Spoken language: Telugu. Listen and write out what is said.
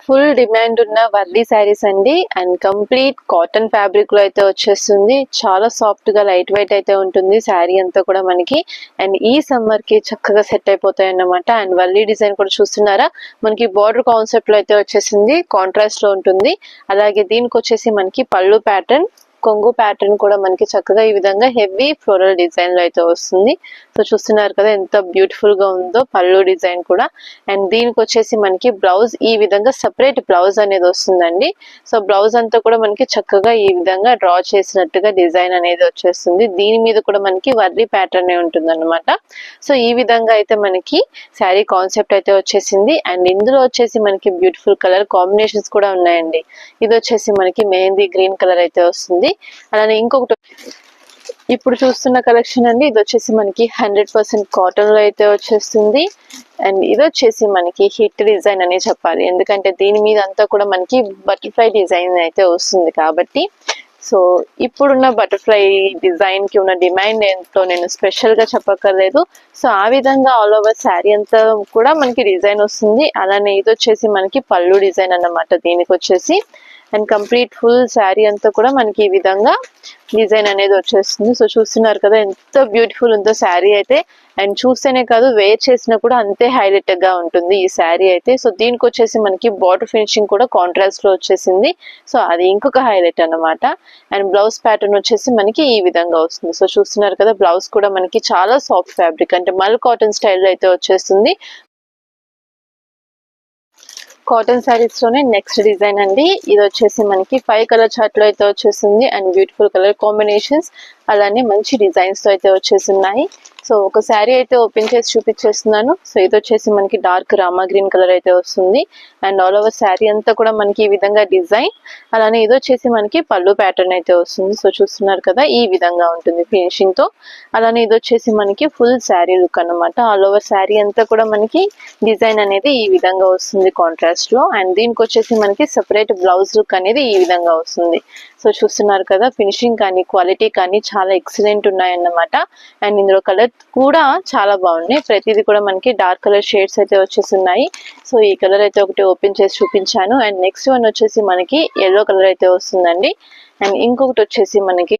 ఫుల్ డిమాండ్ ఉన్న వర్లీ శారీస్ అండి. అండ్ కంప్లీట్ కాటన్ ఫ్యాబ్రిక్ లో అయితే వచ్చేస్తుంది. చాలా సాఫ్ట్ గా లైట్ వెయిట్ అయితే ఉంటుంది శారీ అంతా కూడా మనకి. అండ్ ఈ సమ్మర్ కి చక్కగా సెట్ అయిపోతాయి అన్నమాట. అండ్ వర్లీ డిజైన్ కూడా చూస్తున్నారా, మనకి బార్డర్ కాన్సెప్ట్ లో అయితే వచ్చేసింది, కాంట్రాస్ట్ లో ఉంటుంది. అలాగే దీనికి వచ్చేసి మనకి పళ్ళు ప్యాటర్న్, కొంగు ప్యాటర్న్ కూడా మనకి చక్కగా ఈ విధంగా హెవీ ఫ్లోరల్ డిజైన్ లో అయితే వస్తుంది. సో చూస్తున్నారు కదా ఎంత బ్యూటిఫుల్ గా ఉందో పళ్ళు డిజైన్ కూడా. అండ్ దీనికి వచ్చేసి మనకి బ్లౌజ్ ఈ విధంగా సెపరేట్ బ్లౌజ్ అనేది వస్తుందండి. సో బ్లౌజ్ అంతా కూడా మనకి చక్కగా ఈ విధంగా డ్రా చేసినట్టుగా డిజైన్ అనేది వచ్చేస్తుంది. దీని మీద కూడా మనకి వర్లీ ప్యాటర్న్ ఉంటుంది అనమాట. సో ఈ విధంగా అయితే మనకి శారీ కాన్సెప్ట్ అయితే వచ్చేసింది. అండ్ ఇందులో వచ్చేసి మనకి బ్యూటిఫుల్ కలర్ కాంబినేషన్స్ కూడా ఉన్నాయండి. ఇది వచ్చేసి మనకి మెహందీ గ్రీన్ కలర్ అయితే వస్తుంది. అలానే ఇంకొకటి ఇప్పుడు చూస్తున్న కలెక్షన్ అండి, ఇది వచ్చేసి మనకి 100% కాటన్ లో అయితే వచ్చేస్తుంది. అండ్ ఇది వచ్చేసి మనకి హిట్ డిజైన్ అనే చెప్పాలి, ఎందుకంటే దీని మీద అంతా కూడా మనకి బటర్ఫ్లై డిజైన్ అయితే వస్తుంది కాబట్టి. సో ఇప్పుడున్న బటర్ఫ్లై డిజైన్ కి ఉన్న డిమాండ్ ఏంటో నేను స్పెషల్ గా చెప్పక్కర్లేదు. సో ఆ విధంగా ఆల్ ఓవర్ శారీ అంతా కూడా మనకి డిజైన్ వస్తుంది. అలానే ఇది వచ్చేసి మనకి పళ్ళు డిజైన్ అన్నమాట దీనికి వచ్చేసి. అండ్ కంప్లీట్ ఫుల్ శారీ అంతా కూడా మనకి ఈ విధంగా డిజైన్ అనేది వచ్చేస్తుంది. సో చూస్తున్నారు కదా ఎంత బ్యూటిఫుల్ ఉందో శారీ అయితే. అండ్ చూస్తేనే కాదు, వేర్ చేసినా కూడా అంతే హైలైట్ గా ఉంటుంది ఈ శారీ అయితే. సో దీనికి వచ్చేసి మనకి బార్డర్ ఫినిషింగ్ కూడా కాంట్రాస్ట్ లో వచ్చేసింది. సో అది ఇంకొక హైలైట్ అన్నమాట. అండ్ బ్లౌజ్ ప్యాటర్న్ వచ్చేసి మనకి ఈ విధంగా వస్తుంది. సో చూస్తున్నారు కదా, బ్లౌజ్ కూడా మనకి చాలా సాఫ్ట్ ఫ్యాబ్రిక్ అంటే మల్ కాటన్ స్టైల్లో అయితే వచ్చేస్తుంది. కాటన్ శారీస్ లోనే నెక్స్ట్ డిజైన్ అండి. ఇది వచ్చేసి మనకి 5 కలర్ చార్ట్ లో అయితే వచ్చేసింది. అండ్ బ్యూటిఫుల్ కలర్ కాంబినేషన్స్, అలానే మంచి డిజైన్స్ తో అయితే వచ్చేస్తున్నాయి. సో ఒక శారీ అయితే ఓపెన్ చేసి చూపించేస్తున్నాను. సో ఇది వచ్చేసి మనకి డార్క్ రామా గ్రీన్ కలర్ అయితే వస్తుంది. అండ్ ఆల్ ఓవర్ శారీ అంతా కూడా మనకి ఈ విధంగా డిజైన్, అలానే ఇది వచ్చేసి మనకి పళ్ళు ప్యాటర్న్ అయితే వస్తుంది. సో చూస్తున్నారు కదా ఈ విధంగా ఉంటుంది ఫినిషింగ్ తో. అలానే ఇది వచ్చేసి మనకి ఫుల్ శారీ లుక్ అన్నమాట. ఆల్ ఓవర్ శారీ అంతా కూడా మనకి డిజైన్ అనేది ఈ విధంగా వస్తుంది కాంట్రాస్ట్ లో. అండ్ దీనికి వచ్చేసి మనకి సెపరేట్ బ్లౌజ్ లుక్ అనేది ఈ విధంగా వస్తుంది. సో చూస్తున్నారు కదా, ఫినిషింగ్ కానీ క్వాలిటీ కానీ చాలా ఎక్సలెంట్ ఉన్నాయన్నమాట. అండ్ ఇందులో కలర్ కూడా చాలా బాగున్నాయి. ప్రతిదీ కూడా మనకి డార్క్ కలర్ షేడ్స్ అయితే వచ్చేస్తున్నాయి. సో ఈ కలర్ అయితే ఒకటి ఓపెన్ చేసి చూపించాను. అండ్ నెక్స్ట్ వన్ వచ్చేసి మనకి ఎల్లో కలర్ అయితే వస్తుందండి. అండ్ ఇంకొకటి వచ్చేసి మనకి